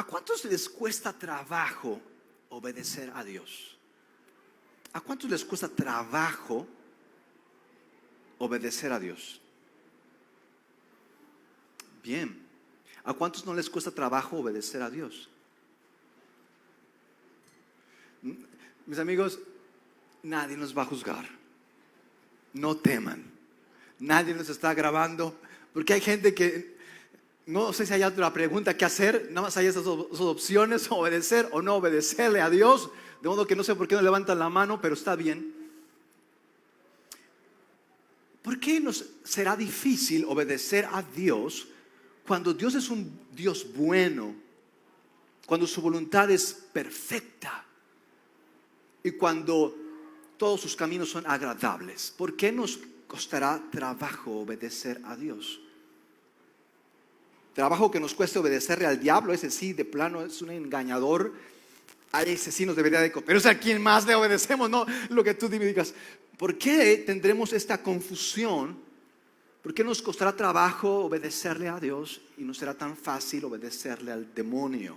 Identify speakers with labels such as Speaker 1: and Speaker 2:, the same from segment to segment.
Speaker 1: ¿A cuántos les cuesta trabajo obedecer a Dios? ¿A cuántos les cuesta trabajo obedecer a Dios? Bien. ¿A cuántos no les cuesta trabajo obedecer a Dios? Mis amigos, nadie nos va a juzgar. No teman. Nadie nos está grabando. Porque hay gente que no sé si hay otra pregunta que hacer. Nada más hay esas dos opciones: obedecer o no obedecerle a Dios. De modo que no sé por qué no levantan la mano, pero está bien. ¿Por qué nos será difícil obedecer a Dios cuando Dios es un Dios bueno, cuando su voluntad es perfecta y cuando todos sus caminos son agradables? ¿Por qué nos costará trabajo obedecer a Dios? Trabajo que nos cueste obedecerle al diablo, ese sí, de plano es un engañador. A ese sí nos debería de... Pero es a quien más le obedecemos, no lo que tú digas. ¿Por qué tendremos esta confusión? ¿Por qué nos costará trabajo obedecerle a Dios y no será tan fácil obedecerle al demonio?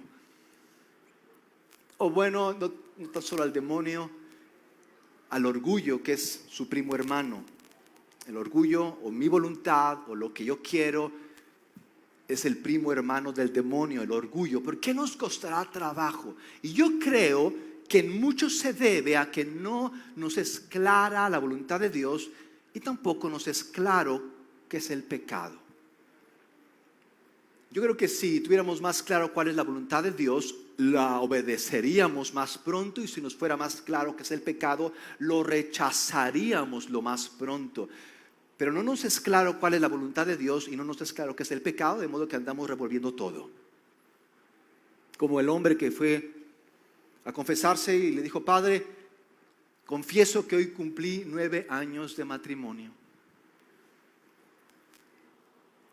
Speaker 1: O bueno, no tan solo al demonio, al orgullo, que es su primo hermano. El orgullo o mi voluntad o lo que yo quiero es el primo hermano del demonio, el orgullo. ¿Por qué nos costará trabajo? Y yo creo que en mucho se debe a que no nos es clara la voluntad de Dios y tampoco nos es claro qué es el pecado. Yo creo que si tuviéramos más claro cuál es la voluntad de Dios, la obedeceríamos más pronto, y si nos fuera más claro qué es el pecado, lo rechazaríamos lo más pronto. Pero no nos es claro cuál es la voluntad de Dios y no nos es claro qué es el pecado, de modo que andamos revolviendo todo. Como el hombre que fue a confesarse y le dijo: Padre, confieso que hoy cumplí 9 años de matrimonio.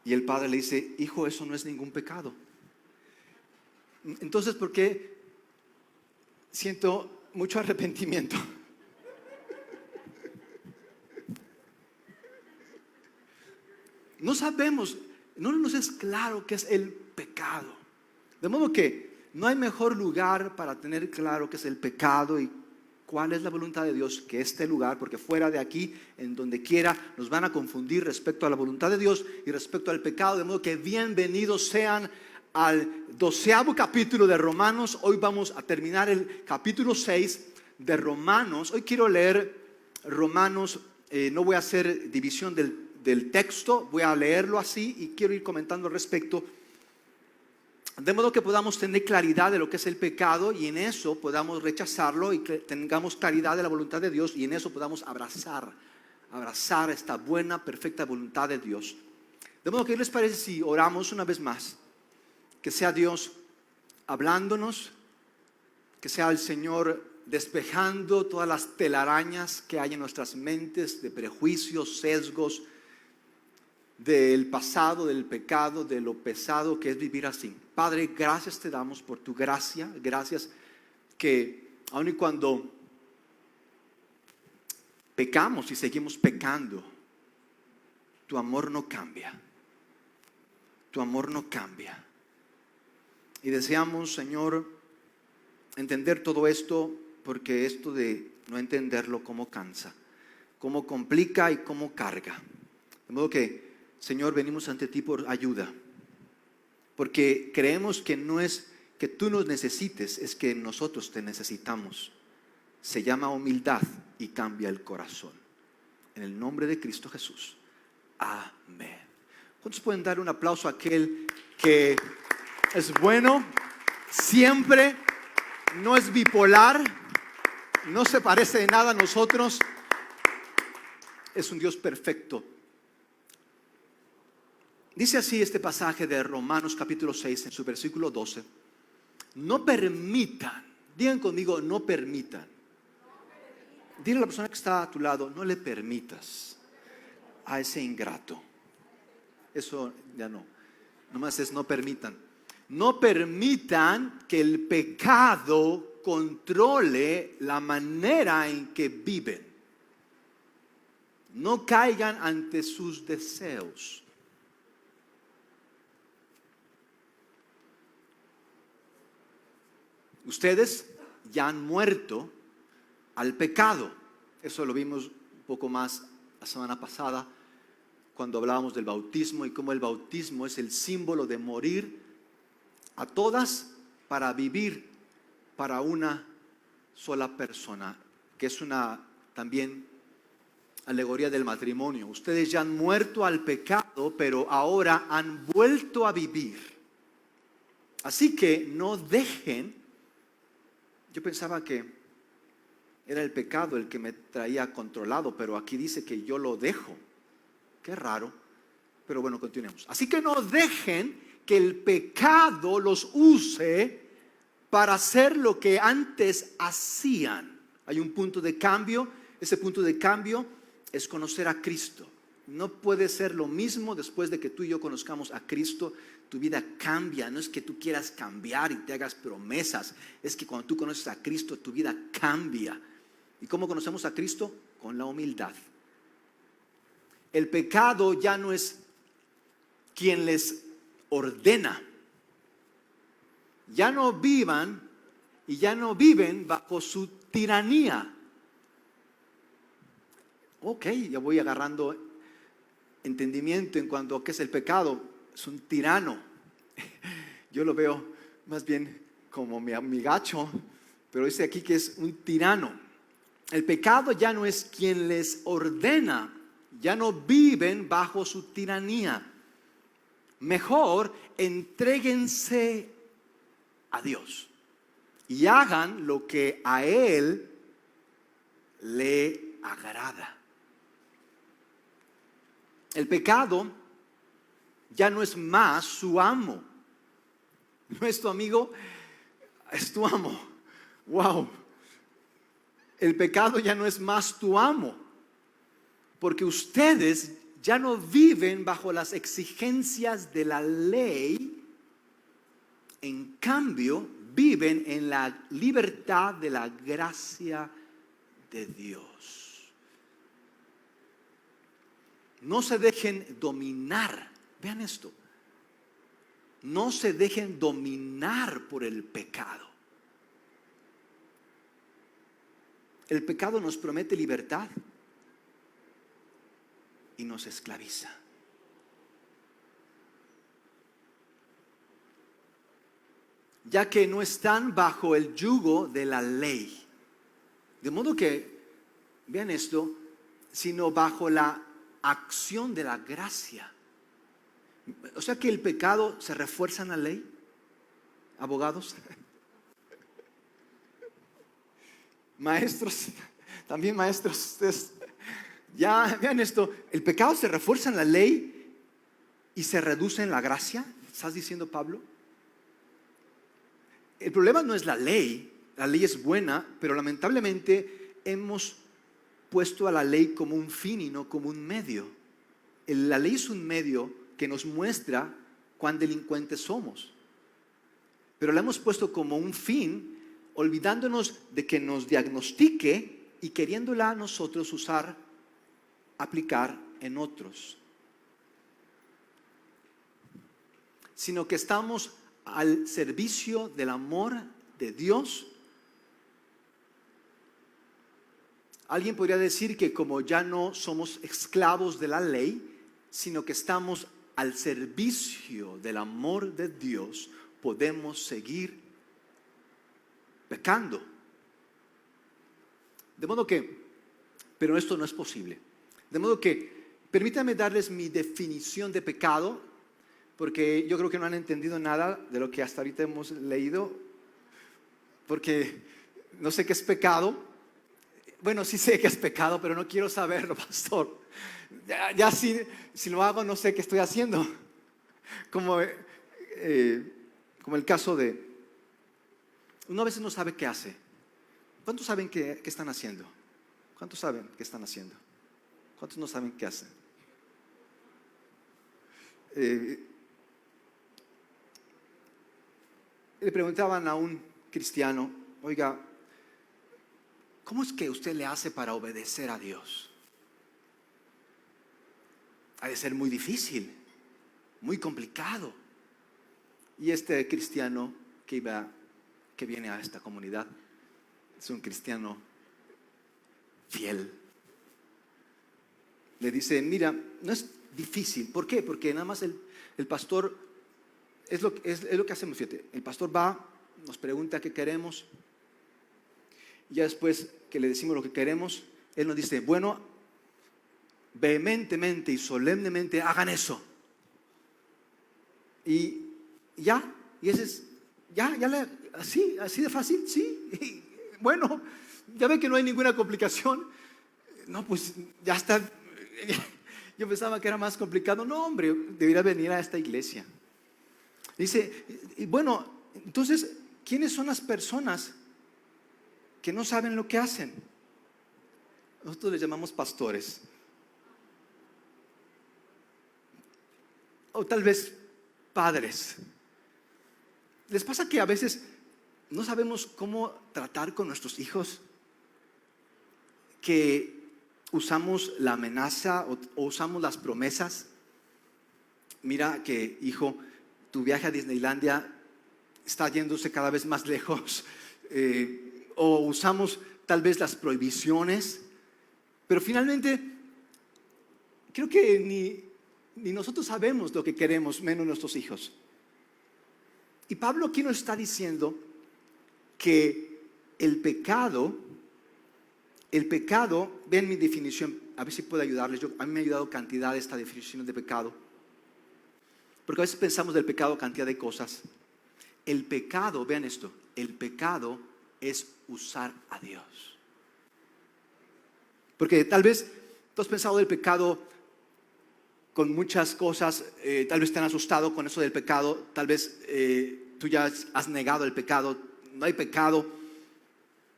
Speaker 1: Y el padre le dice: hijo, eso no es ningún pecado. Entonces, ¿por qué siento mucho arrepentimiento? No sabemos, no nos es claro qué es el pecado. De modo que no hay mejor lugar para tener claro qué es el pecado y cuál es la voluntad de Dios que este lugar, porque fuera de aquí, en donde quiera, nos van a confundir respecto a la voluntad de Dios y respecto al pecado. De modo que bienvenidos sean al 12º capítulo de Romanos. Hoy vamos a terminar el capítulo 6 de Romanos. Hoy quiero leer Romanos, no voy a hacer división del texto, voy a leerlo así y quiero ir comentando al respecto, de modo que podamos tener claridad de lo que es el pecado y en eso podamos rechazarlo y que tengamos claridad de la voluntad de Dios y en eso podamos abrazar esta buena, perfecta voluntad de Dios. De modo que, ¿qué les parece si oramos una vez más? Que sea Dios hablándonos, que sea el Señor despejando todas las telarañas que hay en nuestras mentes de prejuicios, sesgos, del pasado, del pecado, de lo pesado que es vivir así. Padre, gracias te damos por tu gracia. Gracias que aun y cuando pecamos y seguimos pecando, tu amor no cambia. Tu amor no cambia. Y deseamos, Señor, entender todo esto, porque esto de no entenderlo cómo cansa, cómo complica y cómo carga. De modo que, Señor, venimos ante ti por ayuda, porque creemos que no es que tú nos necesites, es que nosotros te necesitamos. Se llama humildad y cambia el corazón. En el nombre de Cristo Jesús. Amén. ¿Cuántos pueden dar un aplauso a aquel que es bueno siempre, no es bipolar, no se parece de nada a nosotros? Es un Dios perfecto. Dice así este pasaje de Romanos capítulo 6 en su versículo 12. No permitan, digan conmigo, no permitan. Dile a la persona que está a tu lado: no le permitas a ese ingrato. Eso ya no, nomás es no permitan. No permitan que el pecado controle la manera en que viven. No caigan ante sus deseos. Ustedes ya han muerto al pecado. Eso lo vimos un poco más la semana pasada cuando hablábamos del bautismo y cómo el bautismo es el símbolo de morir a todas para vivir para una sola persona, que es una también alegoría del matrimonio. Ustedes ya han muerto al pecado, pero ahora han vuelto a vivir. Así que no dejen. Yo pensaba que era el pecado el que me traía controlado, pero aquí dice que yo lo dejo. Qué raro, pero bueno, continuemos. Así que no dejen que el pecado los use para hacer lo que antes hacían. Hay un punto de cambio. Ese punto de cambio es conocer a Cristo. No puede ser lo mismo después de que tú y yo conozcamos a Cristo. Tu vida cambia. No es que tú quieras cambiar y te hagas promesas. Es que cuando tú conoces a Cristo, tu vida cambia. ¿Y cómo conocemos a Cristo? Con la humildad. El pecado ya no es quien les ordena. Ya no vivan y ya no viven bajo su tiranía. Ok, ya voy agarrando entendimiento en cuanto a qué es el pecado. Es un tirano. Yo lo veo más bien como mi amigacho, pero dice aquí que es un tirano. El pecado ya no es quien les ordena. Ya no viven bajo su tiranía. Mejor entréguense a Dios y hagan lo que a Él le agrada. El pecado ya no es más su amo. No es tu amigo, es tu amo. Wow. El pecado ya no es más tu amo, porque ustedes ya no viven bajo las exigencias de la ley. En cambio, viven en la libertad de la gracia de Dios. No se dejen dominar. Vean esto. No se dejen dominar por el pecado. El pecado nos promete libertad y nos esclaviza. Ya que no están bajo el yugo de la ley. De modo que, vean esto, sino bajo la acción de la gracia. O sea que el pecado se refuerza en la ley. Abogados, maestros, también maestros, ustedes ya vean esto, el pecado se refuerza en la ley y se reduce en la gracia. ¿Estás diciendo, Pablo? El problema no es la ley es buena, pero lamentablemente hemos puesto a la ley como un fin y no como un medio. La ley es un medio que nos muestra cuán delincuentes somos, pero la hemos puesto como un fin, olvidándonos de que nos diagnostique y queriéndola nosotros usar, aplicar en otros. Sino que estamos al servicio del amor de Dios. Alguien podría decir que como ya no somos esclavos de la ley, sino que estamos al servicio del amor de Dios, podemos seguir pecando. De modo que, pero esto no es posible. De modo que, permítanme darles mi definición de pecado, porque yo creo que no han entendido nada de lo que hasta ahorita hemos leído, porque no sé qué es pecado. Bueno, sí sé que es pecado, pero no quiero saberlo, pastor. Ya si lo hago, no sé qué estoy haciendo. Como el caso de, uno a veces no sabe qué hace. ¿Cuántos saben qué están haciendo? ¿Cuántos saben qué están haciendo? ¿Cuántos no saben qué hacen? Le preguntaban a un cristiano, oiga, ¿cómo es que usted le hace para obedecer a Dios? Ha de ser muy difícil, muy complicado. Y este cristiano, ¿qué que viene a esta comunidad es un cristiano fiel. Le dice, mira, no es difícil. ¿Por qué? Porque nada más el pastor, es lo que hacemos, fíjate. El pastor va, nos pregunta qué queremos. Y ya después que le decimos lo que queremos, él nos dice, bueno, vehementemente y solemnemente hagan eso. Y ya, y ese es, así de fácil, sí. Y bueno, ya ve que no hay ninguna complicación. No, pues ya está. Yo pensaba que era más complicado. No, hombre, debería venir a esta iglesia. Dice, y bueno, entonces, ¿quiénes son las personas que no saben lo que hacen? Nosotros les llamamos pastores. O tal vez padres. ¿Les pasa que a veces no sabemos cómo tratar con nuestros hijos? Que usamos la amenaza o usamos las promesas. Mira que, hijo, tu viaje a Disneylandia está yéndose cada vez más lejos. O usamos tal vez las prohibiciones. Pero finalmente, creo que ni nosotros sabemos lo que queremos, menos nuestros hijos. Y Pablo aquí nos está diciendo que el pecado, vean mi definición, a ver si puedo ayudarles. A mí me ha ayudado cantidad esta definición de pecado. Porque a veces pensamos del pecado cantidad de cosas. El pecado, vean esto, el pecado es usar a Dios. Porque tal vez tú has pensado del pecado con muchas cosas, tal vez te han asustado con eso del pecado, tal vez tú ya has negado el pecado, no hay pecado.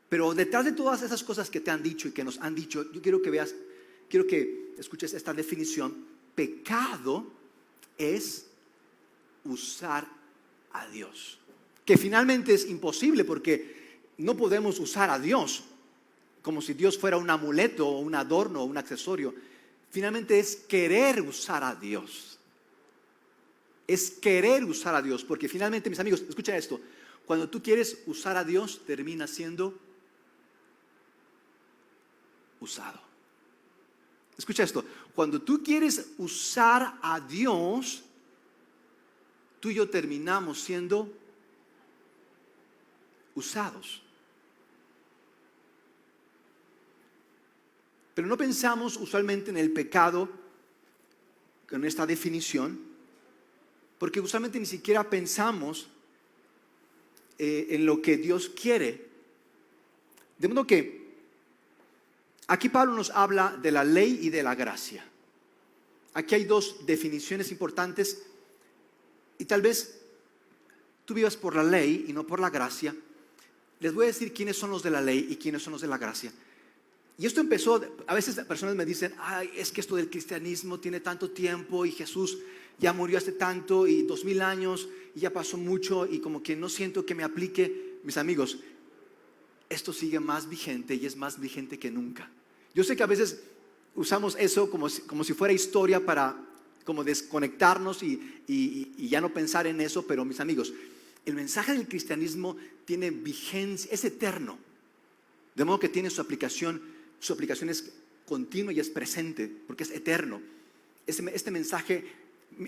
Speaker 1: Pero detrás de todas esas cosas que te han dicho y que nos han dicho, yo quiero que escuches esta definición. Pecado es usar a Dios. Que finalmente es imposible porque no podemos usar a Dios como si Dios fuera un amuleto o un adorno o un accesorio. Finalmente es querer usar a Dios. Es querer usar a Dios, porque finalmente, mis amigos, escuchen esto. Cuando tú quieres usar a Dios, termina siendo usado. Escucha esto. Cuando tú quieres usar a Dios, tú y yo terminamos siendo usados. Pero no pensamos usualmente en el pecado con esta definición, porque usualmente ni siquiera pensamos en lo que Dios quiere. De modo que aquí Pablo nos habla de la ley y de la gracia. Aquí hay dos definiciones importantes y tal vez tú vivas por la ley y no por la gracia. Les voy a decir quiénes son los de la ley y quiénes son los de la gracia. Y esto empezó, a veces personas me dicen, ay, es que esto del cristianismo tiene tanto tiempo y Jesús ya murió hace tanto y 2000 años y ya pasó mucho y como que no siento que me aplique. Mis amigos, esto sigue más vigente y es más vigente que nunca. Yo sé que a veces usamos eso como si fuera historia para como desconectarnos y ya no pensar en eso, pero mis amigos, el mensaje del cristianismo tiene vigencia, es eterno, de modo que tiene su aplicación es continua y es presente, porque es eterno. Este mensaje,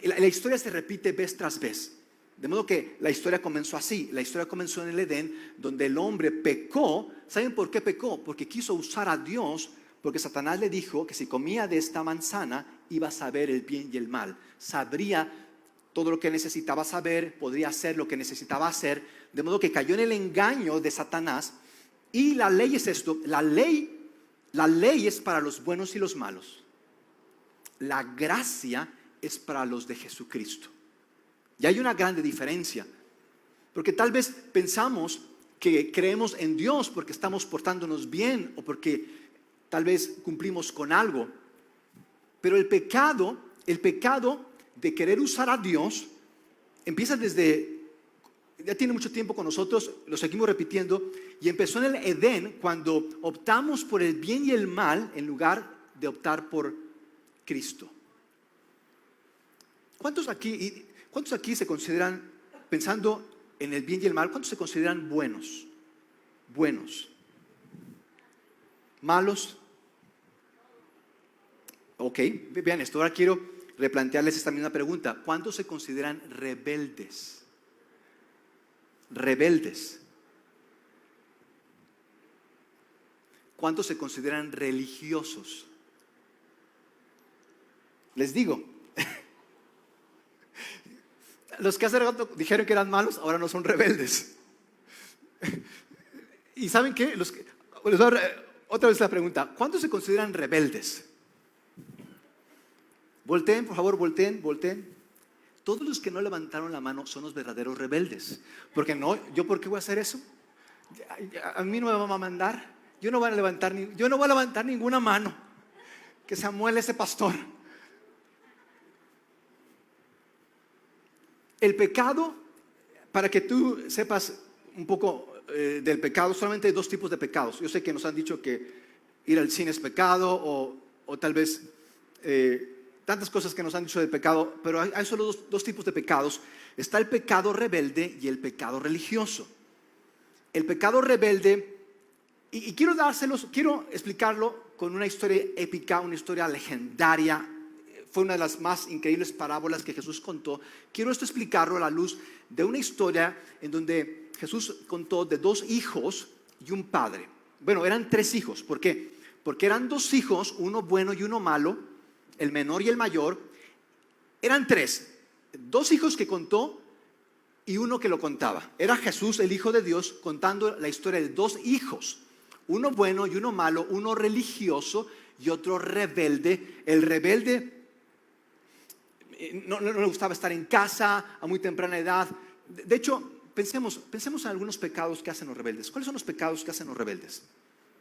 Speaker 1: la historia se repite vez tras vez, de modo que la historia comenzó así. La historia comenzó en el Edén, donde el hombre pecó. ¿Saben por qué pecó? Porque quiso usar a Dios, porque Satanás le dijo que si comía de esta manzana iba a saber el bien y el mal, sabría todo lo que necesitaba saber, podría hacer lo que necesitaba hacer, de modo que cayó en el engaño de Satanás. Y la ley es esto, la ley es para los buenos y los malos. La gracia es para los de Jesucristo. Y hay una grande diferencia, porque tal vez pensamos que creemos en Dios porque estamos portándonos bien o porque tal vez cumplimos con algo. Pero el pecado de querer usar a Dios empieza ya tiene mucho tiempo con nosotros, lo seguimos repitiendo, y empezó en el Edén cuando optamos por el bien y el mal en lugar de optar por Cristo. ¿Cuántos aquí se consideran, pensando en el bien y el mal? ¿Cuántos se consideran buenos? Buenos. ¿Malos? Ok, vean esto. Ahora quiero replantearles esta misma pregunta. ¿Cuántos se consideran rebeldes? Rebeldes. ¿Cuántos se consideran religiosos? Les digo, los que hace rato dijeron que eran malos, ahora no son rebeldes. ¿Y saben qué? Otra vez la pregunta, ¿cuántos se consideran rebeldes? Volteen, por favor, volteen. Todos los que no levantaron la mano son los verdaderos rebeldes. Porque no, ¿yo por qué voy a hacer eso? A mí no me van a mandar. Yo no voy a levantar ninguna mano. Que se amuele ese pastor. El pecado, para que tú sepas un poco del pecado, solamente hay dos tipos de pecados. Yo sé que nos han dicho que ir al cine es pecado o tal vez tantas cosas que nos han dicho del pecado, pero hay solo dos tipos de pecados. Está el pecado rebelde y el pecado religioso. El pecado rebelde, y quiero explicarlo con una historia épica, una historia legendaria. Fue una de las más increíbles parábolas que Jesús contó. Quiero explicarlo a la luz de una historia en donde Jesús contó de dos hijos y un padre. Bueno, eran tres hijos. ¿Por qué? Porque eran dos hijos, uno bueno y uno malo, el menor y el mayor. Eran tres. Dos hijos que contó y uno que lo contaba. Era Jesús, el Hijo de Dios, contando la historia de dos hijos. Uno bueno y uno malo, uno religioso y otro rebelde. El rebelde no le gustaba estar en casa a muy temprana edad. De hecho, pensemos en algunos pecados que hacen los rebeldes. ¿Cuáles son los pecados que hacen los rebeldes?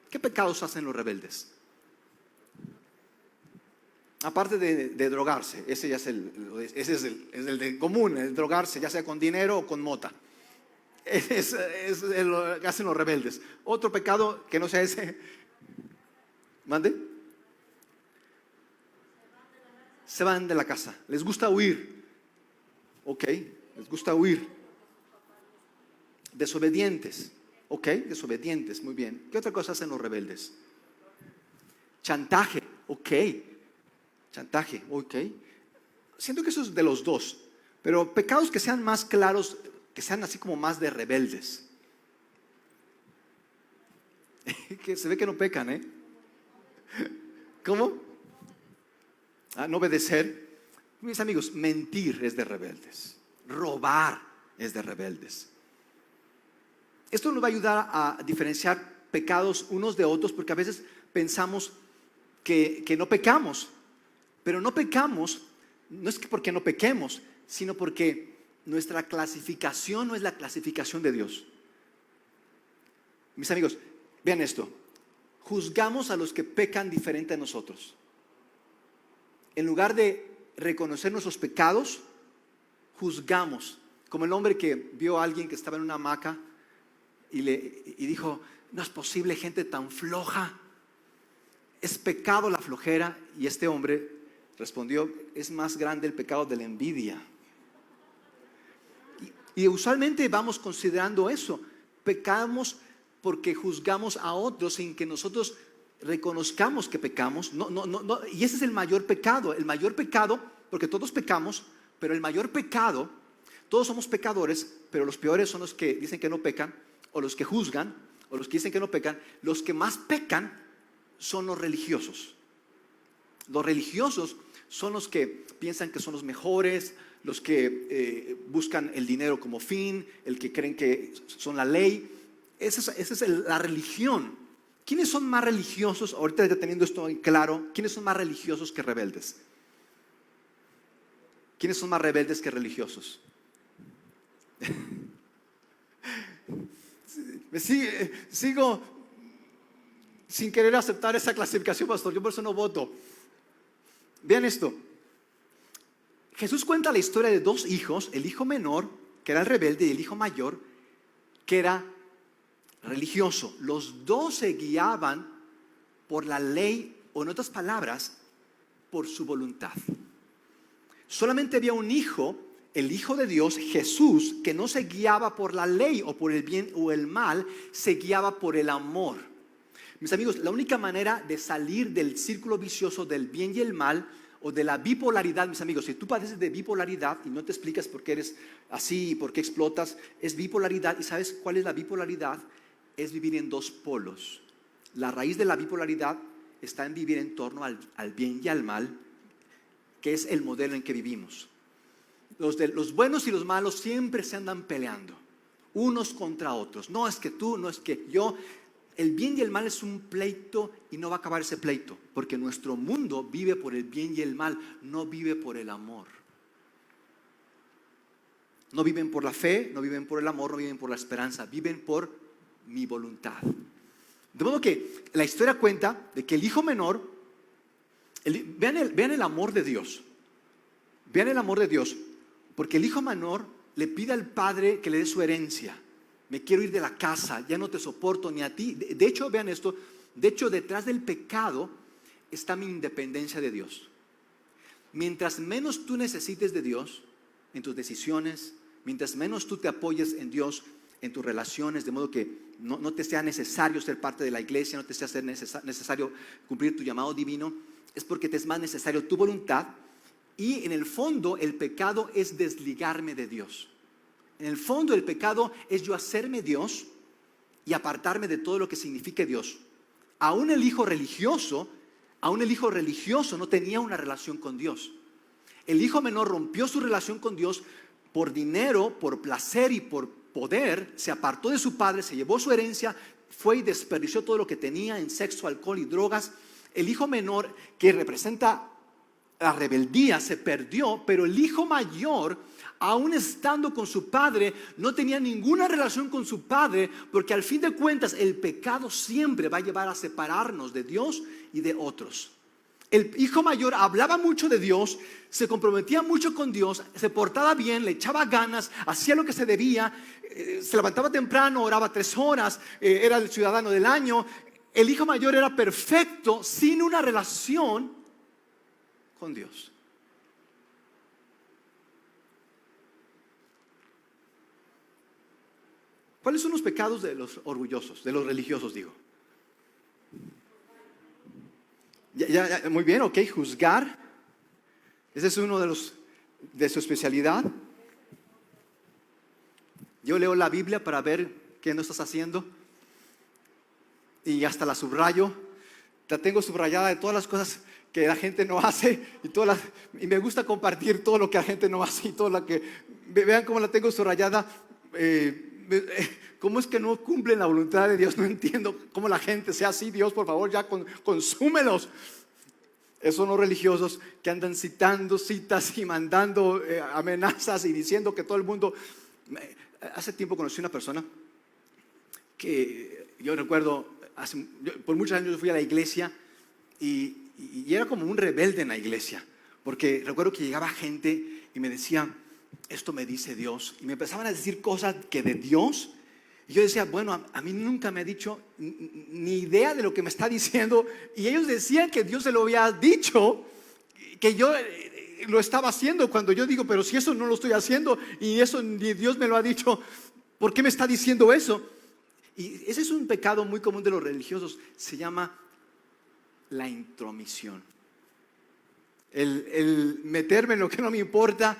Speaker 1: ¿Qué pecados hacen los rebeldes? Aparte de drogarse, ese ya es el de común, el drogarse, ya sea con dinero o con mota. Es lo que hacen los rebeldes. Otro pecado que no sea ese. ¿Mande? Se van de la casa. Les gusta huir. Ok, les gusta huir. Desobedientes. Ok, desobedientes, muy bien. ¿Qué otra cosa hacen los rebeldes? Chantaje. Ok. Chantaje, ok. Siento que eso es de los dos. Pero pecados que sean más claros, que sean así como más de rebeldes. Que se ve que no pecan, ¿eh? ¿Cómo? No obedecer. Mis amigos, mentir es de rebeldes. Robar es de rebeldes. Esto nos va a ayudar a diferenciar pecados unos de otros, porque a veces pensamos que no pecamos. Pero no pecamos, no es que porque no pequemos, sino porque nuestra clasificación no es la clasificación de Dios. Mis amigos, vean esto. Juzgamos a los que pecan diferente a nosotros. En lugar de reconocer nuestros pecados, juzgamos. Como el hombre que vio a alguien que estaba en una hamaca y dijo, no es posible, gente tan floja. Es pecado la flojera. Y este hombre respondió, es más grande el pecado de la envidia. Y usualmente vamos considerando eso. Pecamos porque juzgamos a otros sin que nosotros reconozcamos que pecamos. Y ese es el mayor pecado. El mayor pecado, porque todos pecamos, pero el mayor pecado, todos somos pecadores, pero los peores son los que dicen que no pecan, o los que juzgan, o los que dicen que no pecan. Los que más pecan son los religiosos. Los religiosos son los que piensan que son los mejores, los que buscan el dinero como fin, el que creen que son la ley. Esa es la religión. ¿Quiénes son más religiosos? Ahorita teniendo esto en claro, ¿quiénes son más religiosos que rebeldes? ¿Quiénes son más rebeldes que religiosos? Sigo sin querer aceptar esa clasificación, pastor. Yo por eso no voto. Vean esto. Jesús cuenta la historia de dos hijos, el hijo menor, que era el rebelde, y el hijo mayor, que era religioso. Los dos se guiaban por la ley, o en otras palabras, por su voluntad. Solamente había un hijo el Hijo de Dios, Jesús, que no se guiaba por la ley o por el bien o el mal, se guiaba por el amor. Mis amigos, la única manera de salir del círculo vicioso del bien y el mal, o de la bipolaridad, mis amigos, si tú padeces de bipolaridad y no te explicas por qué eres así y por qué explotas, es bipolaridad. ¿Y sabes cuál es la bipolaridad? Es vivir en dos polos. La raíz de la bipolaridad está en vivir en torno al bien y al mal, que es el modelo en que vivimos. Los buenos y los malos siempre se andan peleando, unos contra otros. No es que tú, no es que yo. El bien y el mal es un pleito y no va a acabar ese pleito, porque nuestro mundo vive por el bien y el mal, no vive por el amor. No viven por la fe, no viven por el amor, no viven por la esperanza, viven por mi voluntad. De modo que la historia cuenta de que el hijo menor, vean el amor de Dios, vean el amor de Dios, porque el hijo menor le pide al padre que le dé su herencia. Me quiero ir de la casa, ya no te soporto ni a ti. De hecho, vean esto, de hecho detrás del pecado está mi independencia de Dios. Mientras menos tú necesites de Dios en tus decisiones, mientras menos tú te apoyes en Dios en tus relaciones, de modo que no te sea necesario ser parte de la iglesia, no te sea necesario cumplir tu llamado divino, es porque te es más necesario tu voluntad. Y en el fondo el pecado es desligarme de Dios. En el fondo el pecado es yo hacerme Dios y apartarme de todo lo que signifique Dios. Aún el hijo religioso no tenía una relación con Dios. El hijo menor rompió su relación con Dios por dinero, por placer y por poder. Se apartó de su padre, se llevó su herencia, fue y desperdició todo lo que tenía en sexo, alcohol y drogas. El hijo menor, que representa la rebeldía, se perdió, pero el hijo mayor, aún estando con su padre, no tenía ninguna relación con su padre, porque al fin de cuentas el pecado siempre va a llevar a separarnos de Dios y de otros. El hijo mayor hablaba mucho de Dios, se comprometía mucho con Dios, se portaba bien, le echaba ganas, hacía lo que se debía, se levantaba temprano, oraba 3 horas, era el ciudadano del año. El hijo mayor era perfecto sin una relación con Dios. ¿Cuáles son los pecados de los orgullosos, de los religiosos, digo? Muy bien, ok, juzgar. Ese es uno de su especialidad. Yo leo la Biblia para ver qué no estás haciendo y hasta la subrayo. La tengo subrayada de todas las cosas que la gente no hace y me gusta compartir todo lo que la gente no hace y todo lo que vean cómo la tengo subrayada. ¿Cómo es que no cumplen la voluntad de Dios? No entiendo cómo la gente sea así. Dios, por favor, ya consúmelos. Esos son los religiosos que andan citando citas y mandando amenazas y diciendo que todo el mundo. Hace tiempo conocí una persona que yo recuerdo, por muchos años yo fui a la iglesia y era como un rebelde en la iglesia, porque recuerdo que llegaba gente y me decía: esto me dice Dios, y me empezaban a decir cosas que de Dios, y yo decía, bueno, a mí nunca me ha dicho ni idea de lo que me está diciendo, y ellos decían que Dios se lo había dicho, que yo lo estaba haciendo, cuando yo digo, pero si eso no lo estoy haciendo y eso ni Dios me lo ha dicho, ¿por qué me está diciendo eso? Y ese es un pecado muy común de los religiosos, se llama la intromisión. El meterme en lo que no me importa.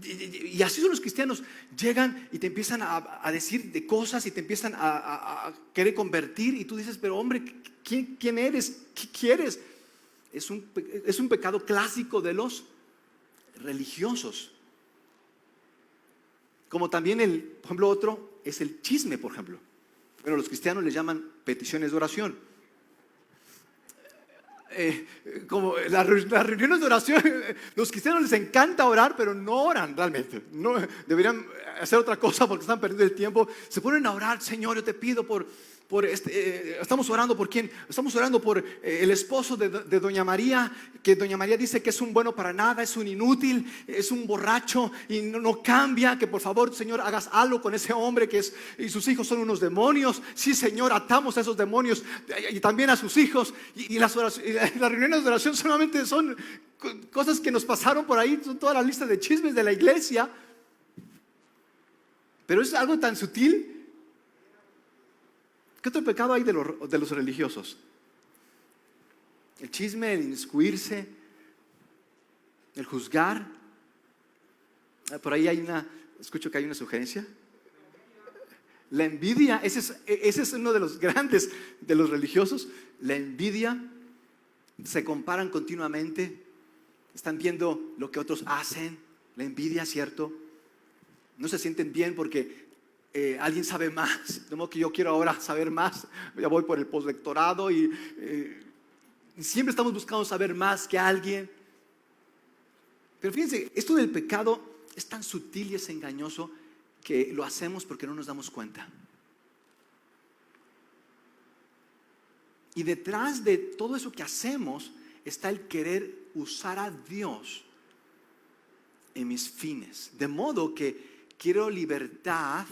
Speaker 1: Y así son los cristianos. Llegan y te empiezan a decir de cosas y te empiezan a querer convertir, y tú dices, pero hombre, ¿quién eres? ¿Qué quieres? Es un pecado clásico de los religiosos. Como también por ejemplo, otro es el chisme, por ejemplo. Bueno, los cristianos le llaman peticiones de oración. Como las reuniones de oración, los cristianos les encanta orar, pero no oran realmente. No, deberían hacer otra cosa porque están perdiendo el tiempo. Se ponen a orar: Señor, yo te pido por estamos orando por quién, estamos orando por el esposo de doña María, que doña María dice que es un bueno para nada, es un inútil, es un borracho y no cambia, que por favor, Señor, hagas algo con ese hombre y sus hijos son unos demonios. Sí, Señor, atamos a esos demonios y también a sus hijos. Y las reuniones de oración solamente son cosas que nos pasaron por ahí, son toda la lista de chismes de la iglesia. Pero es algo tan sutil. ¿Qué otro pecado hay de los religiosos? El chisme, el inmiscuirse, el juzgar. Por ahí escucho que hay una sugerencia. La envidia, ese es uno de los grandes de los religiosos. La envidia, se comparan continuamente, están viendo lo que otros hacen. La envidia, ¿cierto? No se sienten bien porque alguien sabe más, de modo que yo quiero ahora saber más. Ya voy por el postdoctorado y siempre estamos buscando saber más que alguien. Pero fíjense, esto del pecado es tan sutil y es engañoso que lo hacemos porque no nos damos cuenta. Y detrás de todo eso que hacemos está el querer usar a Dios en mis fines, de modo que quiero libertad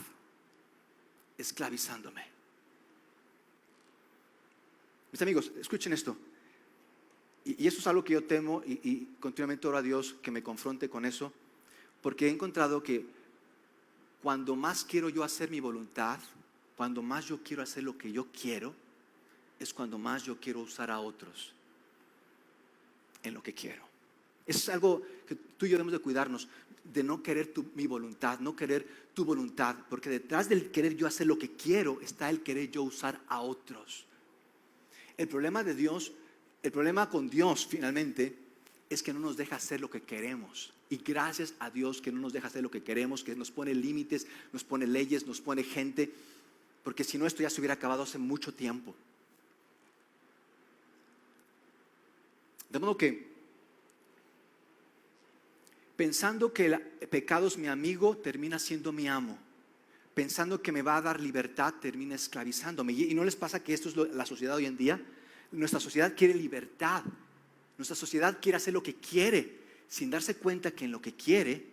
Speaker 1: esclavizándome. Mis amigos, escuchen esto. Y eso es algo que yo temo y continuamente oro a Dios que me confronte con eso, porque he encontrado que cuando más quiero yo hacer mi voluntad, cuando más yo quiero hacer lo que yo quiero, es cuando más yo quiero usar a otros en lo que quiero. Es algo que tú y yo debemos de cuidarnos, de no querer mi voluntad, no querer tu voluntad, porque detrás del querer yo hacer lo que quiero está el querer yo usar a otros. El problema con Dios finalmente es que no nos deja hacer lo que queremos. Y gracias a Dios que no nos deja hacer lo que queremos, que nos pone límites, nos pone leyes, nos pone gente, porque si no esto ya se hubiera acabado hace mucho tiempo. De modo que pensando que el pecado es mi amigo, termina siendo mi amo. Pensando que me va a dar libertad, termina esclavizándome. ¿Y no les pasa que esto es la sociedad hoy en día? Nuestra sociedad quiere libertad. Nuestra sociedad quiere hacer lo que quiere, sin darse cuenta que en lo que quiere,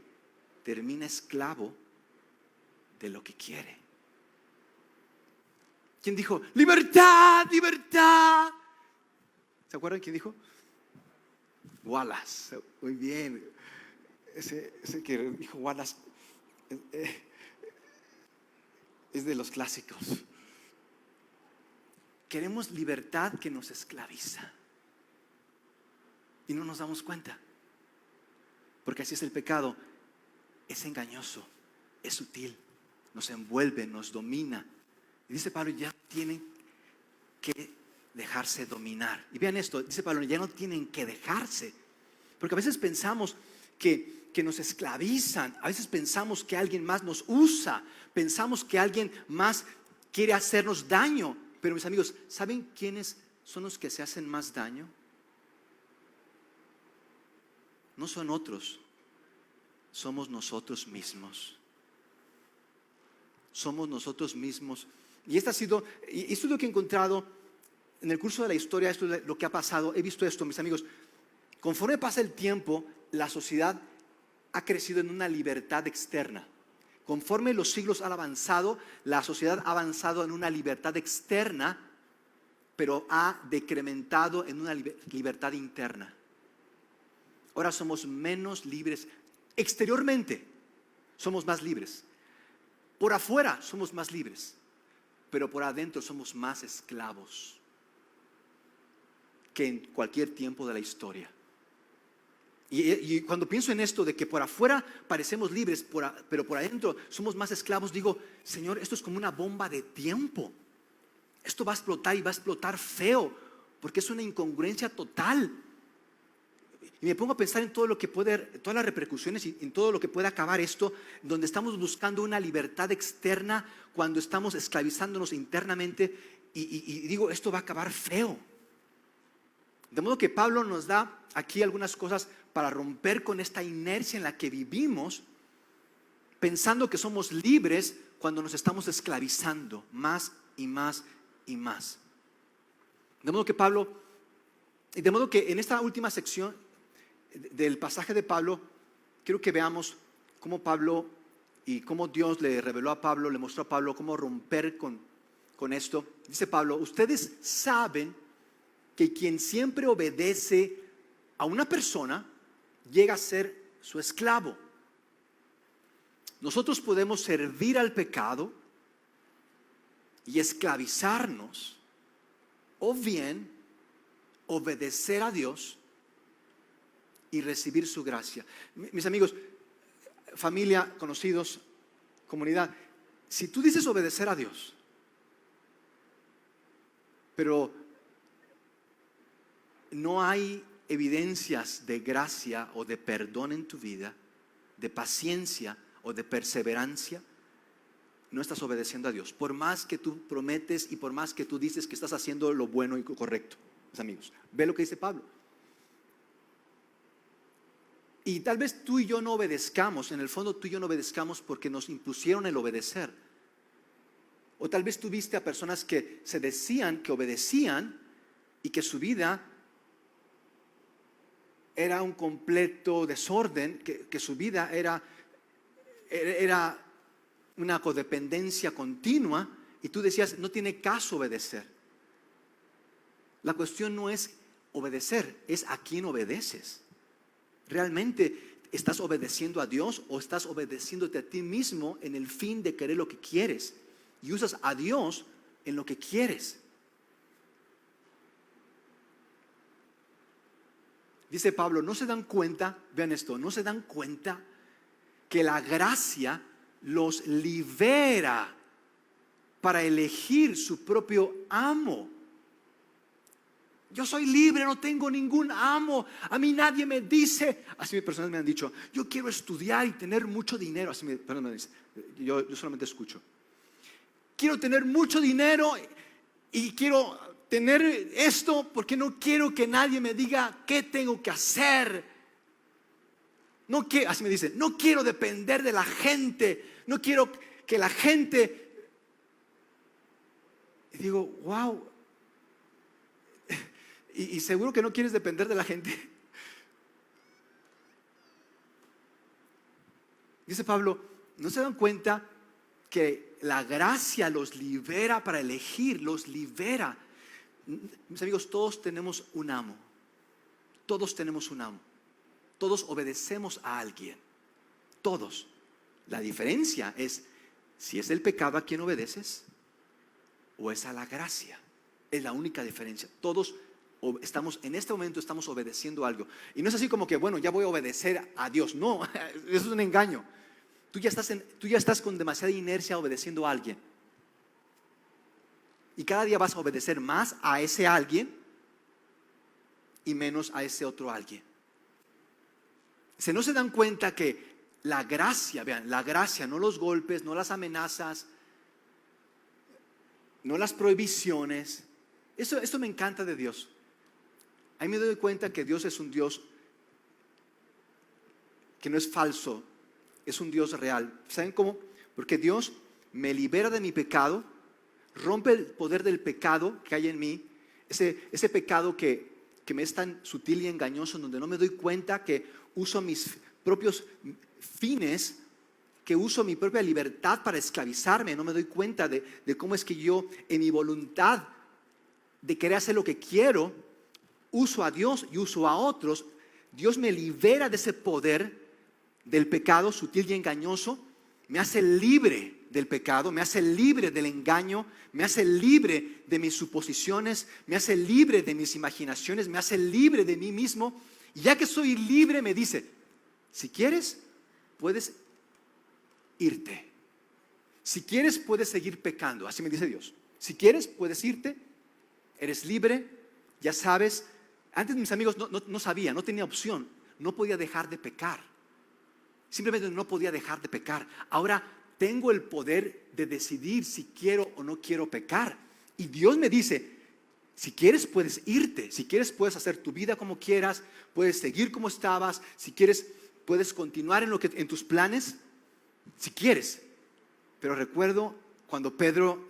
Speaker 1: termina esclavo de lo que quiere. ¿Quién dijo? ¡Libertad, libertad! ¿Se acuerdan quién dijo? Wallace. Muy bien. Ese que dijo Wallace es de los clásicos. Queremos libertad que nos esclaviza y no nos damos cuenta, porque así es el pecado. Es engañoso, es sutil, nos envuelve, nos domina. Y dice Pablo, ya tienen que dejarse dominar. Y vean esto, dice Pablo, ya no tienen que dejarse, porque a veces pensamos que nos esclavizan, a veces pensamos que alguien más nos usa, pensamos que alguien más quiere hacernos daño. Pero mis amigos, ¿saben quiénes son los que se hacen más daño? No son otros, somos nosotros mismos. Somos nosotros mismos. Y esto es lo que he encontrado en el curso de la historia. Esto es lo que ha pasado. He visto esto, mis amigos. Conforme pasa el tiempo, la sociedad ha crecido en una libertad externa. Conforme los siglos han avanzado, la sociedad ha avanzado en una libertad externa, pero ha decrementado en una libertad interna. Ahora somos menos libres. Exteriormente somos más libres. Por afuera somos más libres, pero por adentro somos más esclavos que en cualquier tiempo de la historia. Y cuando pienso en esto de que por afuera parecemos libres, pero por adentro somos más esclavos, digo, Señor, esto es como una bomba de tiempo. Esto va a explotar y va a explotar feo, porque es una incongruencia total. Y me pongo a pensar en todo lo que todas las repercusiones y en todo lo que puede acabar esto, donde estamos buscando una libertad externa cuando estamos esclavizándonos internamente, y digo, esto va a acabar feo. De modo que Pablo nos da aquí algunas cosas para romper con esta inercia en la que vivimos, pensando que somos libres cuando nos estamos esclavizando más y más y más. De modo que Pablo, y de modo que en esta última sección del pasaje de Pablo, quiero que veamos cómo Pablo y cómo Dios le reveló a Pablo, le mostró a Pablo cómo romper con esto. Dice Pablo, ustedes saben que quien siempre obedece a una persona llega a ser su esclavo. Nosotros podemos servir al pecado y esclavizarnos, o bien obedecer a Dios y recibir su gracia. Mis amigos, familia, conocidos, comunidad, si tú dices obedecer a Dios, pero no hay evidencias de gracia o de perdón en tu vida, de paciencia o de perseverancia, no estás obedeciendo a Dios. Por más que tú prometes y por más que tú dices que estás haciendo lo bueno y correcto, mis amigos. Ve lo que dice Pablo. Y tal vez tú y yo no obedezcamos, en el fondo tú y yo no obedezcamos porque nos impusieron el obedecer. O tal vez tú viste a personas que se decían que obedecían y que su vida era un completo desorden, que su vida era una codependencia continua y tú decías, no tiene caso obedecer. La cuestión no es obedecer, es a quién obedeces. ¿Realmente estás obedeciendo a Dios o estás obedeciéndote a ti mismo en el fin de querer lo que quieres? Y usas a Dios en lo que quieres. Dice Pablo, ¿no se dan cuenta? Vean esto, ¿no se dan cuenta que la gracia los libera para elegir su propio amo? Yo soy libre, no tengo ningún amo. A mí nadie me dice, así personas me han dicho, yo quiero estudiar y tener mucho dinero. Así personas me dicen, yo solamente escucho. Quiero tener mucho dinero y quiero tener esto porque no quiero que nadie me diga qué tengo que hacer. No quiero, así me dicen, no quiero depender de la gente. No quiero que la gente. Y digo, wow. Y seguro que no quieres depender de la gente. Dice Pablo, ¿no se dan cuenta que la gracia los libera para elegir? Los libera. Mis amigos, todos tenemos un amo. Todos tenemos un amo. Todos obedecemos a alguien. Todos. La diferencia es si es el pecado a quien obedeces o es a la gracia. Es la única diferencia. Todos estamos, en este momento estamos obedeciendo algo. Y no es así como que, bueno, ya voy a obedecer a Dios. No, eso es un engaño. Tú ya estás con demasiada inercia obedeciendo a alguien. Y cada día vas a obedecer más a ese alguien y menos a ese otro alguien. Si no se dan cuenta que la gracia, vean, la gracia, no los golpes, no las amenazas, no las prohibiciones. Esto me encanta de Dios. Ahí me doy cuenta que Dios es un Dios que no es falso, es un Dios real. ¿Saben cómo? Porque Dios me libera de mi pecado, rompe el poder del pecado que hay en mí, ese pecado que me es tan sutil y engañoso, en donde no me doy cuenta que uso mis propios fines, que uso mi propia libertad para esclavizarme. No me doy cuenta de cómo es que yo, en mi voluntad de querer hacer lo que quiero, uso a Dios y uso a otros. Dios me libera de ese poder del pecado sutil y engañoso, me hace libre del pecado, me hace libre del engaño, me hace libre de mis suposiciones, me hace libre de mis imaginaciones, me hace libre de mí mismo. Y ya que soy libre, me dice, si quieres, puedes irte. Si quieres, puedes seguir pecando. Así me dice Dios. Si quieres, puedes irte. Eres libre, ya sabes. Antes mis amigos no sabía, no tenía opción. No podía dejar de pecar. Simplemente no podía dejar de pecar. Ahora tengo el poder de decidir si quiero o no quiero pecar. Y Dios me dice, si quieres puedes irte, si quieres puedes hacer tu vida como quieras, puedes seguir como estabas, si quieres puedes continuar en tus planes, si quieres. Pero recuerdo cuando Pedro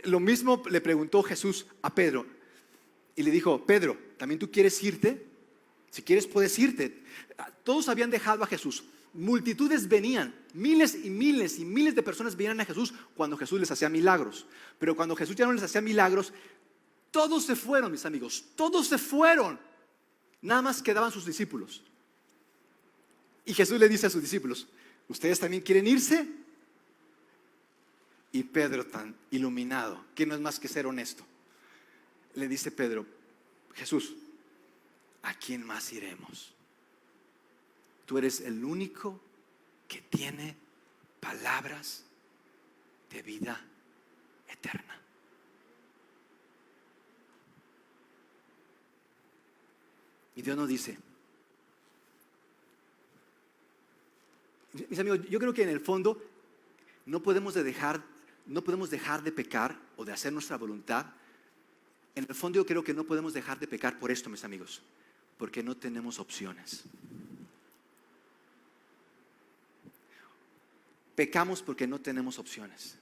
Speaker 1: Lo mismo le preguntó Jesús a Pedro y le dijo: Pedro, ¿también tú quieres irte? Si quieres puedes irte. Todos habían dejado a Jesús. Multitudes venían, miles y miles y miles de personas venían a Jesús cuando Jesús les hacía milagros. Pero cuando Jesús ya no les hacía milagros, todos se fueron, mis amigos, todos se fueron. Nada más quedaban sus discípulos. Y Jesús le dice a sus discípulos: ¿ustedes también quieren irse? Y Pedro, tan iluminado, que no es más que ser honesto, le dice Pedro: Jesús, ¿a quién más iremos? Tú eres el único que tiene palabras de vida eterna. Y Dios nos dice, mis amigos, yo creo que en el fondo no podemos dejar de pecar o de hacer nuestra voluntad. En el fondo yo creo que no podemos dejar de pecar por esto, mis amigos, porque no tenemos opciones. Pecamos porque no tenemos opciones.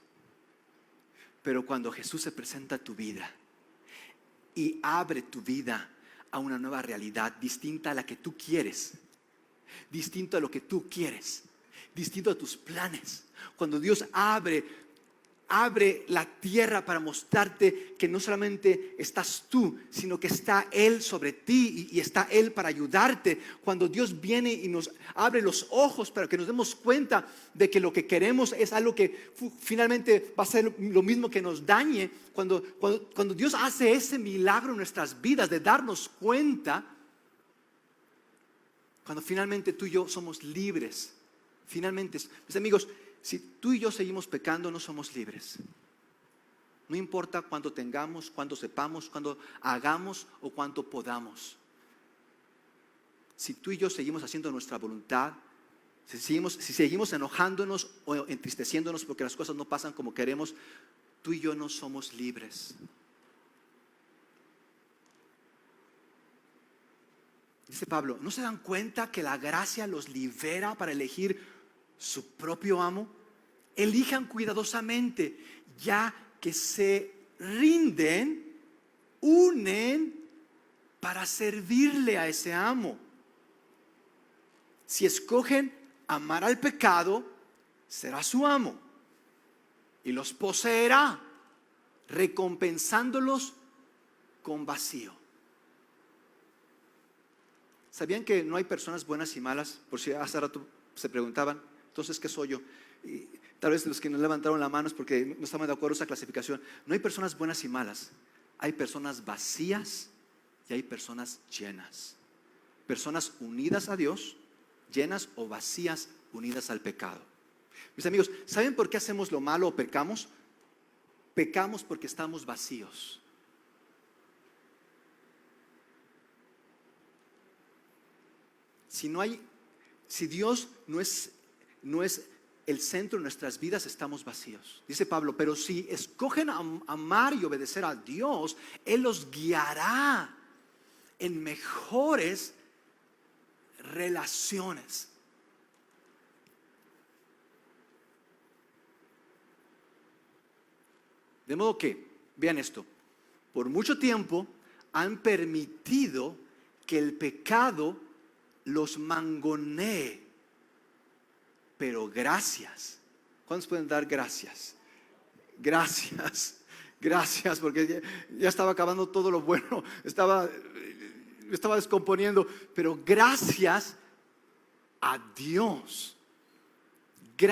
Speaker 1: Pero cuando Jesús se presenta a tu vida y abre tu vida a una nueva realidad distinta a la que tú quieres, distinto a lo que tú quieres, distinto a tus planes, cuando Dios abre la tierra para mostrarte que no solamente estás tú, sino que está Él sobre ti y está Él para ayudarte. Cuando Dios viene y nos abre los ojos para que nos demos cuenta de que lo que queremos es algo que finalmente va a ser lo mismo que nos dañe. Cuando Dios hace ese milagro en nuestras vidas de darnos cuenta, cuando finalmente tú y yo somos libres, finalmente, mis amigos, si tú y yo seguimos pecando, no somos libres. No importa cuánto tengamos, cuánto sepamos, cuánto hagamos o cuánto podamos. Si tú y yo seguimos haciendo nuestra voluntad, si seguimos enojándonos o entristeciéndonos porque las cosas no pasan como queremos, tú y yo no somos libres. Dice Pablo, ¿no se dan cuenta que la gracia los libera para elegir su propio amo? Elijan cuidadosamente, ya que se rinden, unen para servirle a ese amo. Si escogen amar al pecado, será su amo y los poseerá, recompensándolos con vacío. ¿Sabían que no hay personas buenas y malas? Por si hace rato se preguntaban, entonces, ¿qué soy yo? Y tal vez los que no levantaron la mano es porque no estaban de acuerdo con esa clasificación. No hay personas buenas y malas. Hay personas vacías y hay personas llenas. Personas unidas a Dios, llenas o vacías, unidas al pecado. Mis amigos, ¿saben por qué hacemos lo malo o pecamos? Pecamos porque estamos vacíos. Si Dios no es el centro de nuestras vidas, estamos vacíos. Dice Pablo, pero si escogen amar y obedecer a Dios, Él los guiará en mejores relaciones. De modo que, vean esto, por mucho tiempo han permitido que el pecado los mangonee, pero gracias. ¿Cuántos pueden dar gracias? Gracias, porque ya estaba acabando todo lo bueno, estaba descomponiendo, pero gracias a Dios, que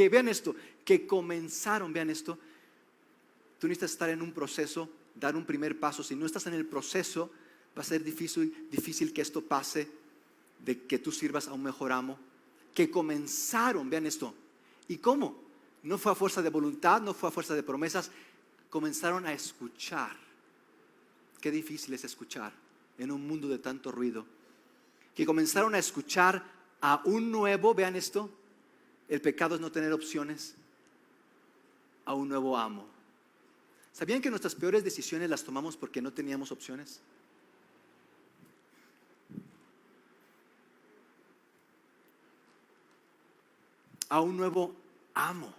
Speaker 1: vean esto, que comenzaron, vean esto, tú necesitas estar en un proceso, dar un primer paso. Si no estás en el proceso, va a ser difícil que esto pase, de que tú sirvas a un mejor amo. Que comenzaron, vean esto. ¿Y cómo? No fue a fuerza de voluntad, no fue a fuerza de promesas. Comenzaron a escuchar. Qué difícil es escuchar en un mundo de tanto ruido. Que comenzaron a escuchar a un nuevo, vean esto, el pecado es no tener opciones, a un nuevo amo. ¿Sabían que nuestras peores decisiones las tomamos porque no teníamos opciones? A un nuevo amo.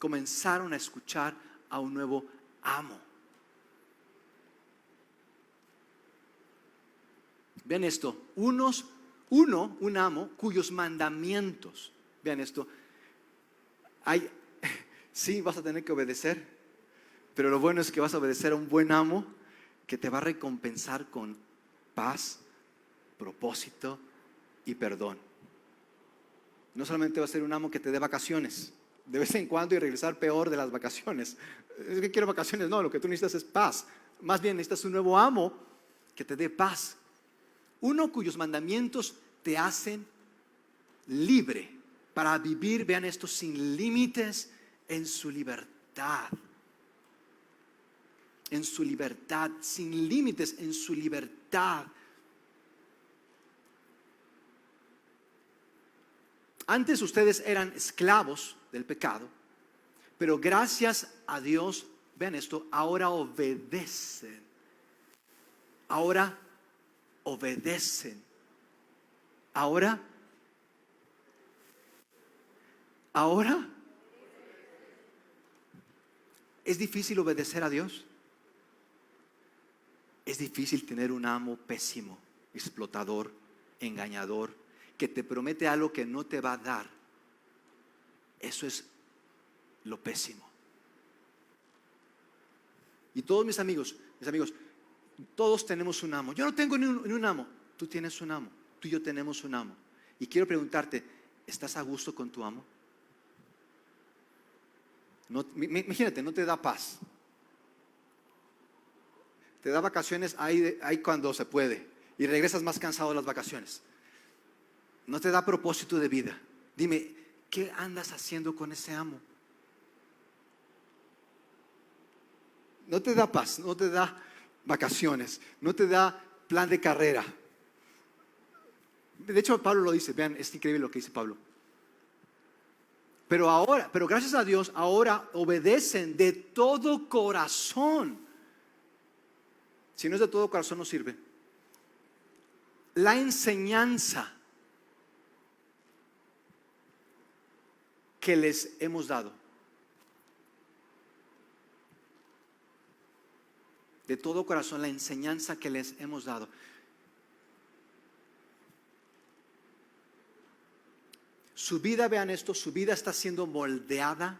Speaker 1: comenzaron a escuchar a un nuevo amo. Vean esto, un amo cuyos mandamientos, vean esto, sí vas a tener que obedecer, pero lo bueno es que vas a obedecer a un buen amo que te va a recompensar con paz, propósito y perdón. No solamente va a ser un amo que te dé vacaciones de vez en cuando y regresar peor de las vacaciones. Es que quiero vacaciones, no, lo que tú necesitas es paz. Más bien necesitas un nuevo amo que te dé paz. Uno cuyos mandamientos te hacen libre para vivir, vean esto, sin límites en su libertad. En su libertad, sin límites en su libertad. Antes ustedes eran esclavos del pecado, pero gracias a Dios, vean esto, ahora obedecen. Ahora obedecen. Ahora ¿es difícil obedecer a Dios? Es difícil tener un amo pésimo, explotador, engañador, que te promete algo que no te va a dar. Eso es lo pésimo. Y todos mis amigos, todos tenemos un amo. Yo no tengo ni un amo. Tú tienes un amo. Tú y yo tenemos un amo. Y quiero preguntarte, ¿estás a gusto con tu amo? No, imagínate, no te da paz. Te da vacaciones ahí cuando se puede y regresas más cansado de las vacaciones. No te da propósito de vida. Dime, ¿qué andas haciendo con ese amo? No te da paz, no te da vacaciones, no te da plan de carrera. De hecho, Pablo lo dice, vean, es increíble lo que dice Pablo. Pero gracias a Dios, ahora obedecen de todo corazón. Si no es de todo corazón, no sirve. La enseñanza que les hemos dado. De todo corazón, la enseñanza que les hemos dado. Su vida, vean esto, su vida está siendo moldeada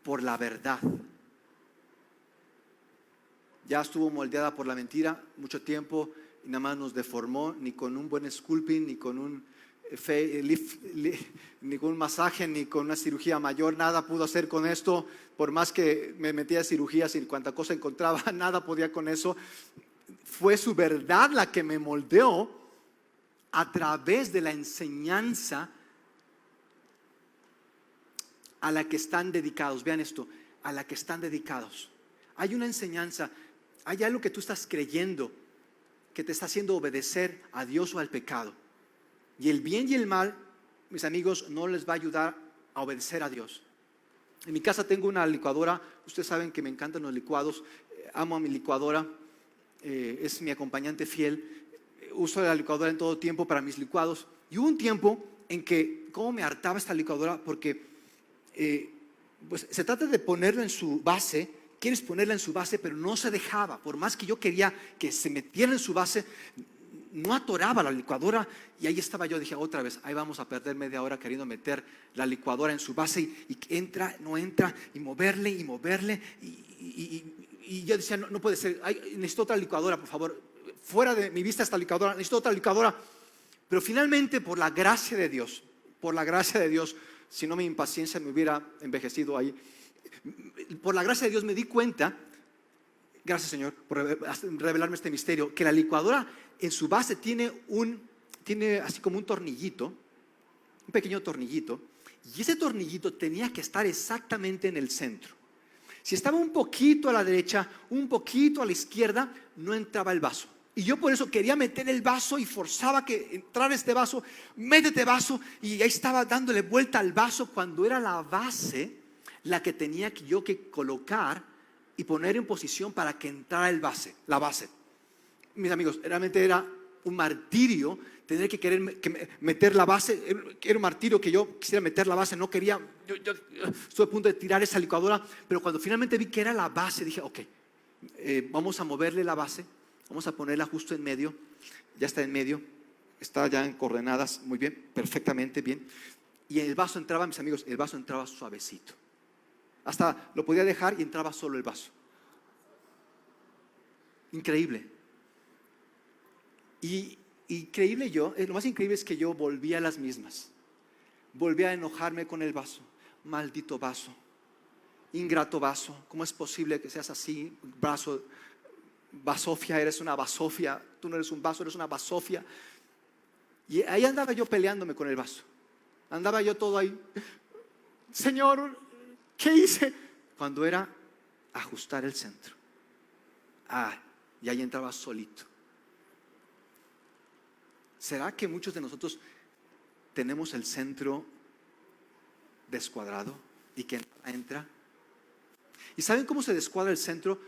Speaker 1: por la verdad. Ya estuvo moldeada por la mentira mucho tiempo y nada más nos deformó, ni con un buen sculpting, ni con un ni con un masaje, ni con una cirugía mayor, nada pudo hacer con esto. Por más que me metía a cirugías y cuanta cosa encontraba, nada podía con eso. Fue su verdad la que me moldeó a través de la enseñanza a la que están dedicados. Vean esto, a la que están dedicados. Hay una enseñanza, hay algo que tú estás creyendo que te está haciendo obedecer a Dios o al pecado. Y el bien y el mal, mis amigos, no les va a ayudar a obedecer a Dios. En mi casa tengo una licuadora. Ustedes saben que me encantan los licuados. Amo a mi licuadora. Es mi acompañante fiel. Uso la licuadora en todo tiempo para mis licuados. Y hubo un tiempo en que, cómo me hartaba esta licuadora, porque pues se trata de ponerla en su base. Quieres ponerla en su base, pero no se dejaba. Por más que yo quería que se metiera en su base, no atoraba la licuadora. Y ahí estaba yo, dije otra vez, ahí vamos a perder media hora queriendo meter la licuadora en su base y entra, no entra, y moverle y yo decía, no puede ser, necesito otra licuadora, por favor, fuera de mi vista esta licuadora, necesito otra licuadora. Pero finalmente, por la gracia de Dios, si no mi impaciencia me hubiera envejecido ahí, por la gracia de Dios me di cuenta, gracias Señor por revelarme este misterio, que la licuadora en su base tiene así como un tornillito, un pequeño tornillito, y ese tornillito tenía que estar exactamente en el centro. Si estaba un poquito a la derecha, un poquito a la izquierda, no entraba el vaso. Y yo por eso quería meter el vaso y forzaba que entrara este vaso, métete vaso, y ahí estaba dándole vuelta al vaso cuando era la base la que tenía yo que colocar y poner en posición para que entrara la base. Mis amigos, realmente era un martirio tener que meter la base. Era un martirio que yo quisiera meter la base, no quería. Yo estuve a punto de tirar esa licuadora, pero cuando finalmente vi que era la base, dije, ok, vamos a moverle la base, vamos a ponerla justo en medio. Ya está en medio, está ya en coordenadas, muy bien, perfectamente bien. Y el vaso entraba, mis amigos, el vaso entraba suavecito. Hasta lo podía dejar y entraba solo el vaso. Increíble. Y lo más increíble es que yo volví a las mismas. Volví a enojarme con el vaso. Maldito vaso, ingrato vaso, ¿cómo es posible que seas así? Vaso, vasofia, eres una vasofia. Tú no eres un vaso, eres una vasofia. Y ahí andaba yo peleándome con el vaso. Andaba yo todo ahí. Señor, ¿qué hice? Cuando era ajustar el centro. Y ahí entraba solito. ¿Será que muchos de nosotros tenemos el centro descuadrado y que entra? ¿Y saben cómo se descuadra el centro?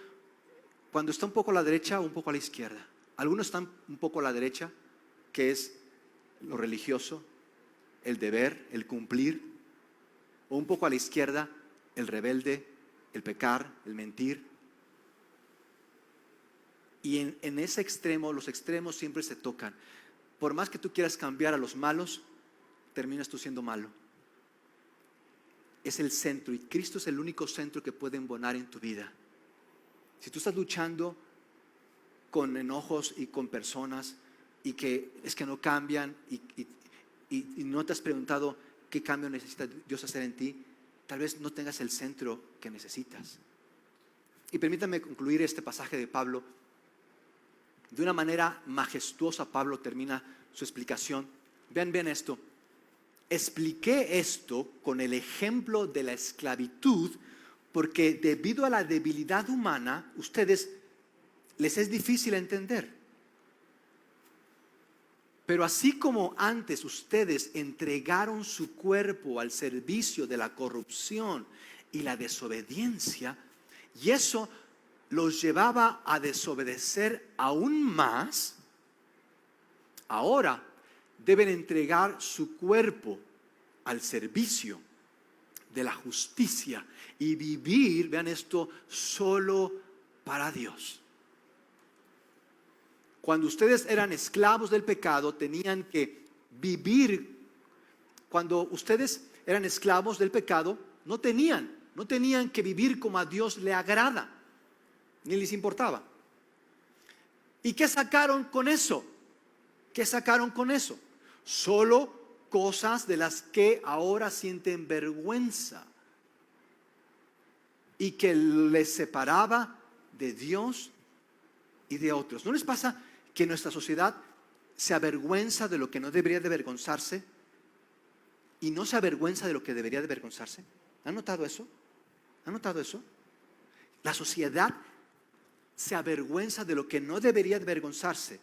Speaker 1: Cuando está un poco a la derecha o un poco a la izquierda. Algunos están un poco a la derecha, que es lo religioso, el deber, el cumplir. O un poco a la izquierda, el rebelde, el pecar, el mentir. Y en ese extremo, los extremos siempre se tocan. Por más que tú quieras cambiar a los malos, terminas tú siendo malo. Es el centro, y Cristo es el único centro que puede embonar en tu vida. Si tú estás luchando con enojos y con personas y que es que no cambian y no te has preguntado qué cambio necesita Dios hacer en ti, tal vez no tengas el centro que necesitas. Y permítanme concluir este pasaje de Pablo. De una manera majestuosa, Pablo termina su explicación. Vean esto. Expliqué esto con el ejemplo de la esclavitud, porque debido a la debilidad humana, les es difícil entender. Pero así como antes ustedes entregaron su cuerpo al servicio de la corrupción y la desobediencia, y eso los llevaba a desobedecer aún más, ahora deben entregar su cuerpo al servicio de la justicia y vivir, vean esto, solo para Dios. Cuando ustedes eran esclavos del pecado, tenían que vivir. Cuando ustedes eran esclavos del pecado, no tenían que vivir como a Dios le agrada. Ni les importaba. ¿Y qué sacaron con eso? ¿Qué sacaron con eso? Solo cosas de las que ahora sienten vergüenza y que les separaba de Dios y de otros. ¿No les pasa que nuestra sociedad se avergüenza de lo que no debería de avergonzarse y no se avergüenza de lo que debería de avergonzarse? ¿Han notado eso? ¿Han notado eso? La sociedad se avergüenza de lo que no debería de avergonzarse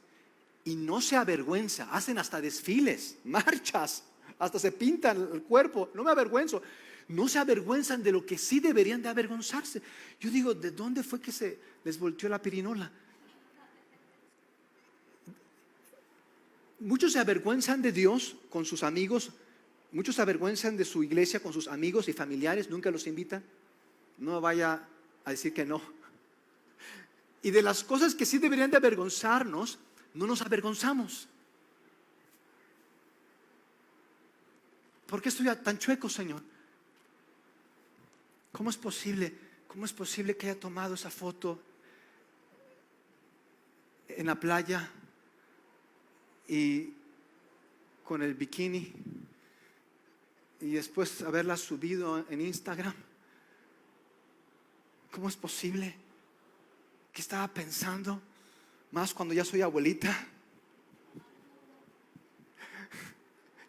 Speaker 1: y no se avergüenza. Hacen hasta desfiles, marchas, hasta se pintan el cuerpo. No me avergüenzo. No se avergüenzan de lo que sí deberían de avergonzarse. Yo digo, ¿de dónde fue que se les volteó la pirinola? Muchos se avergüenzan de Dios con sus amigos. Muchos se avergüenzan de su iglesia con sus amigos y familiares. Nunca los invitan. No vaya a decir que no. Y de las cosas que sí deberían de avergonzarnos, no nos avergonzamos. ¿Por qué estoy tan chueco, Señor? ¿Cómo es posible? ¿Cómo es posible que haya tomado esa foto en la playa y con el bikini y después haberla subido en Instagram? ¿Cómo es posible? ¿Qué estaba pensando? Más cuando ya soy abuelita.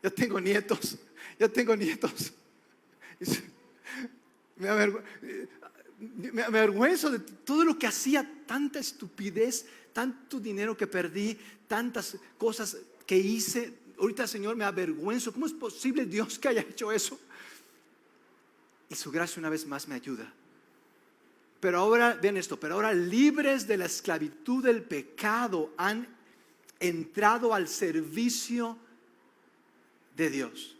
Speaker 1: Ya tengo nietos. Me avergüenzo de todo lo que hacía, tanta estupidez, tanto dinero que perdí, tantas cosas que hice. Ahorita, Señor, me avergüenzo. ¿Cómo es posible, Dios, que haya hecho eso? Y su gracia una vez más me ayuda. Pero ahora, vean esto, libres de la esclavitud del pecado, han entrado al servicio de Dios.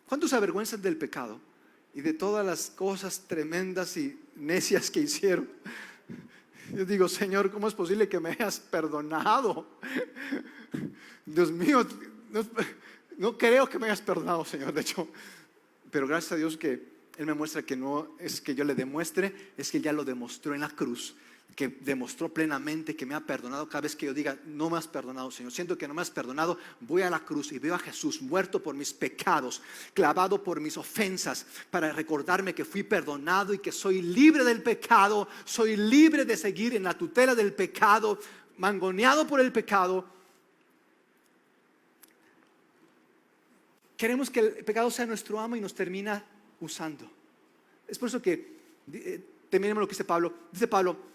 Speaker 1: ¿Cuántos se avergüenzan del pecado y de todas las cosas tremendas y necias que hicieron? Yo digo, Señor, ¿cómo es posible que me hayas perdonado? Dios mío, no creo que me hayas perdonado, Señor, de hecho. Pero gracias a Dios que Él me muestra que no es que yo le demuestre, es que Él ya lo demostró en la cruz, que demostró plenamente que me ha perdonado. Cada vez que yo diga, no me has perdonado, Señor, siento que no me has perdonado, voy a la cruz y veo a Jesús muerto por mis pecados, clavado por mis ofensas, para recordarme que fui perdonado y que soy libre del pecado, soy libre de seguir en la tutela del pecado, mangoneado por el pecado. Queremos que el pecado sea nuestro amo y nos termina usando. Es por eso que terminemos lo que dice Pablo. Dice Pablo,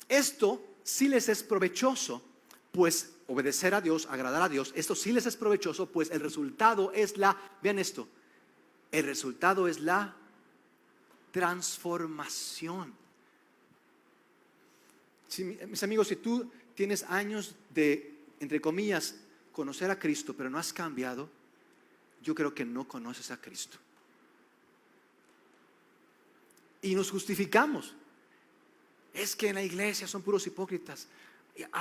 Speaker 1: esto sí les es provechoso, pues obedecer a Dios, agradar a Dios, esto sí les es provechoso, pues el resultado es vean esto, el resultado es la transformación. Mis amigos, si tú tienes años de, entre comillas, conocer a Cristo, pero no has cambiado, yo creo que no conoces a Cristo. Y nos justificamos. Es que en la iglesia son puros hipócritas.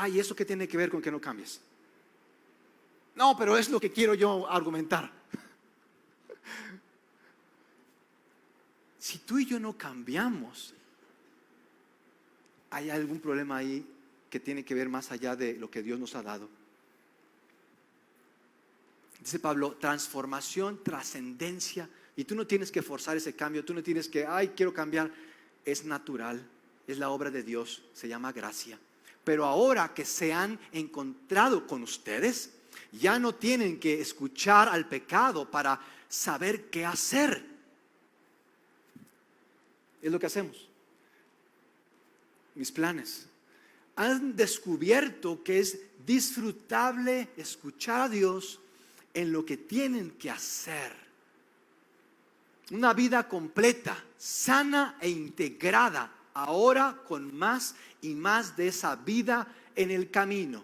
Speaker 1: ¿Y eso qué tiene que ver con que no cambies? No, pero es lo que quiero yo argumentar. Si tú y yo no cambiamos, hay algún problema ahí que tiene que ver más allá de lo que Dios nos ha dado. Dice Pablo, transformación, trascendencia. Y tú no tienes que forzar ese cambio, tú no tienes que, quiero cambiar. Es natural. Es la obra de Dios, se llama gracia. Pero ahora que se han encontrado con ustedes, ya no tienen que escuchar al pecado para saber qué hacer. Es lo que hacemos. Mis planes han descubierto que es disfrutable escuchar a Dios en lo que tienen que hacer. Una vida completa, sana e integrada, ahora con más y más de esa vida en el camino.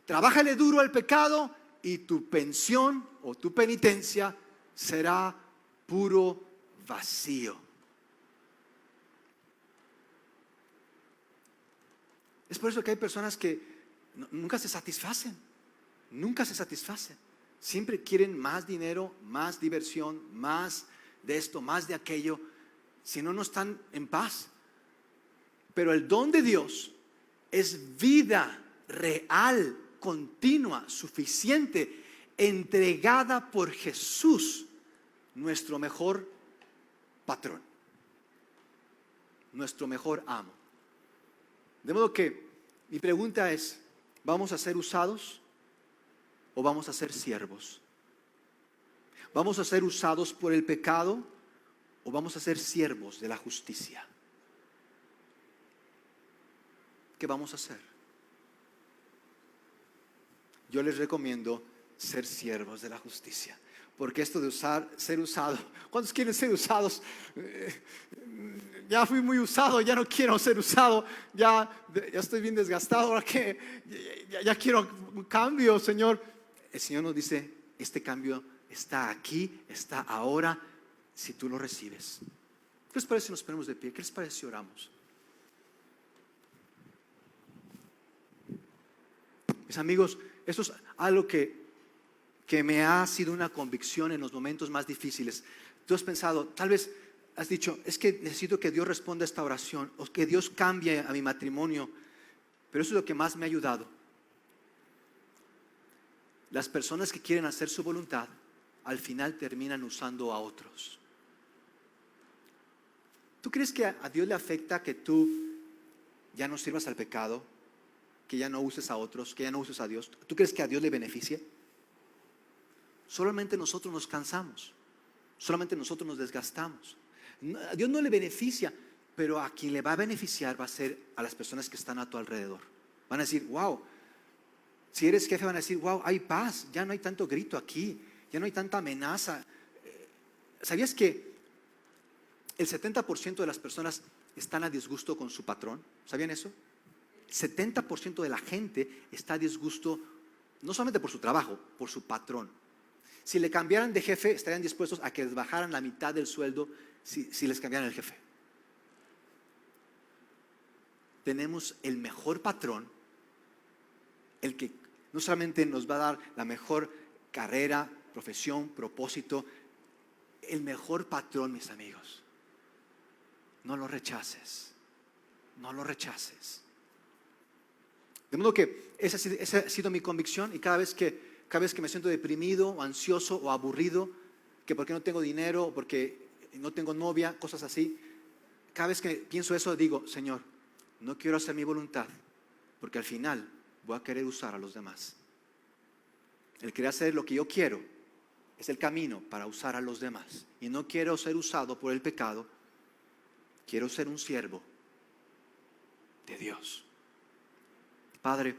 Speaker 1: Trabájale duro al pecado y tu pensión o tu penitencia será puro vacío. Es por eso que hay personas que nunca se satisfacen. Nunca se satisfacen. Siempre quieren más dinero, más diversión, más de esto, más de aquello. Si no, no están en paz. Pero el don de Dios es vida real, continua, suficiente, entregada por Jesús, nuestro mejor patrón, nuestro mejor amo. De modo que mi pregunta es, ¿vamos a ser usados o vamos a ser siervos? ¿Vamos a ser usados por el pecado o vamos a ser siervos de la justicia? ¿Qué vamos a hacer? Yo les recomiendo ser siervos de la justicia. Porque esto de ser usado, ¿cuántos quieren ser usados? Ya fui muy usado, ya no quiero ser usado, ya estoy bien desgastado, ahora que ya quiero un cambio, Señor. El Señor nos dice, este cambio está aquí, está ahora, si tú lo recibes. ¿Qué les parece si nos ponemos de pie? ¿Qué les parece si oramos? Mis amigos, eso es algo que me ha sido una convicción en los momentos más difíciles. Tú has pensado, tal vez has dicho, es que necesito que Dios responda a esta oración, o que Dios cambie a mi matrimonio, pero eso es lo que más me ha ayudado. Las personas que quieren hacer su voluntad, al final terminan usando a otros. ¿Tú crees que a Dios le afecta que tú ya no sirvas al pecado, que ya no uses a otros, que ya no uses a Dios? ¿Tú crees que a Dios le beneficia? Solamente nosotros nos cansamos, solamente nosotros nos desgastamos. A Dios no le beneficia, pero a quien le va a beneficiar va a ser a las personas que están a tu alrededor. Van a decir, wow, si eres jefe van a decir, wow, hay paz, ya no hay tanto grito aquí, ya no hay tanta amenaza. ¿Sabías que el 70% de las personas están a disgusto con su patrón? ¿Sabían eso? 70% de la gente está a disgusto no solamente por su trabajo, por su patrón. Si le cambiaran de jefe, estarían dispuestos a que les bajaran la mitad del sueldo si les cambiaran el jefe. Tenemos el mejor patrón, el que no solamente nos va a dar la mejor carrera, profesión, propósito, el mejor patrón, mis amigos. No lo rechaces, no lo rechaces. De modo que esa ha sido mi convicción, y cada vez que me siento deprimido o ansioso o aburrido, que porque no tengo dinero o porque no tengo novia, cosas así, cada vez que pienso eso digo, Señor, no quiero hacer mi voluntad, porque al final voy a querer usar a los demás. El querer hacer lo que yo quiero es el camino para usar a los demás. Y no quiero ser usado por el pecado, quiero ser un siervo de Dios. Padre,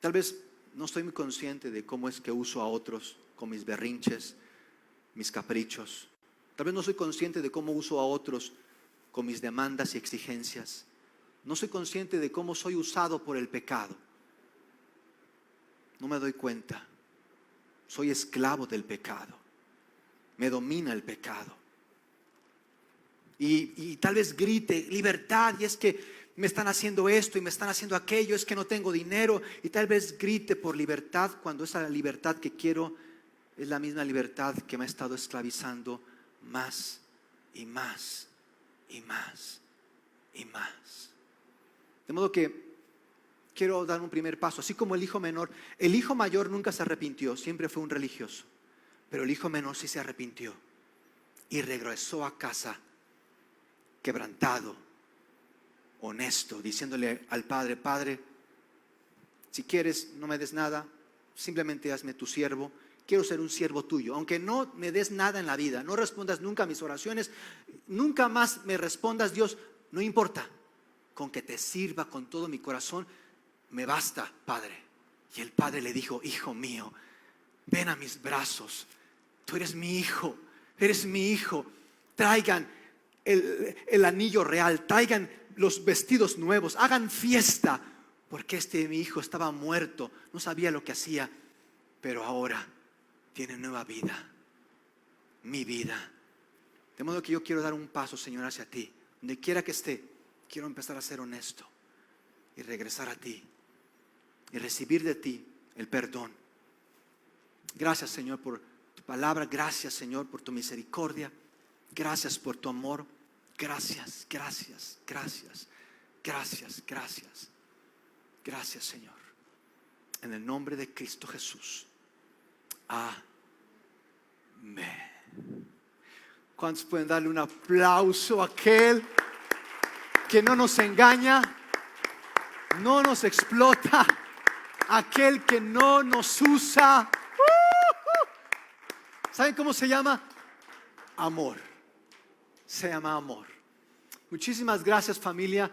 Speaker 1: tal vez no estoy muy consciente de cómo es que uso a otros con mis berrinches, mis caprichos. Tal vez no soy consciente de cómo uso a otros con mis demandas y exigencias. No soy consciente de cómo soy usado por el pecado. No me doy cuenta. Soy esclavo del pecado. Me domina el pecado. Y tal vez grite libertad, y es que me están haciendo esto y me están haciendo aquello, es que no tengo dinero, y tal vez grite por libertad cuando esa libertad que quiero es la misma libertad que me ha estado esclavizando más y más y más y más. De modo que quiero dar un primer paso, así como el hijo menor. El hijo mayor nunca se arrepintió, siempre fue un religioso, pero el hijo menor sí se arrepintió y regresó a casa quebrantado, honesto, diciéndole al padre: Padre, si quieres no me des nada, simplemente hazme tu siervo. Quiero ser un siervo tuyo, aunque no me des nada en la vida, no respondas nunca a mis oraciones, nunca más me respondas, Dios, no importa, con que te sirva con todo mi corazón, me basta, Padre. Y el padre le dijo: Hijo mío, ven a mis brazos, tú eres mi hijo, eres mi hijo. Traigan el anillo real, traigan los vestidos nuevos, hagan fiesta, porque mi hijo estaba muerto, no sabía lo que hacía, pero ahora tiene nueva vida, mi vida. De modo que yo quiero dar un paso, Señor, hacia ti. Donde quiera que esté, quiero empezar a ser honesto y regresar a ti y recibir de ti el perdón. Gracias, Señor, por tu palabra. Gracias, Señor, por tu misericordia. Gracias por tu amor. Gracias, gracias, gracias, gracias, gracias. Gracias, Señor. En el nombre de Cristo Jesús. Amén. ¿Cuántos pueden darle un aplauso a aquel que no nos engaña, no nos explota, aquel que no nos usa? ¿Saben cómo se llama? Amor. Se llama amor. Muchísimas gracias, familia.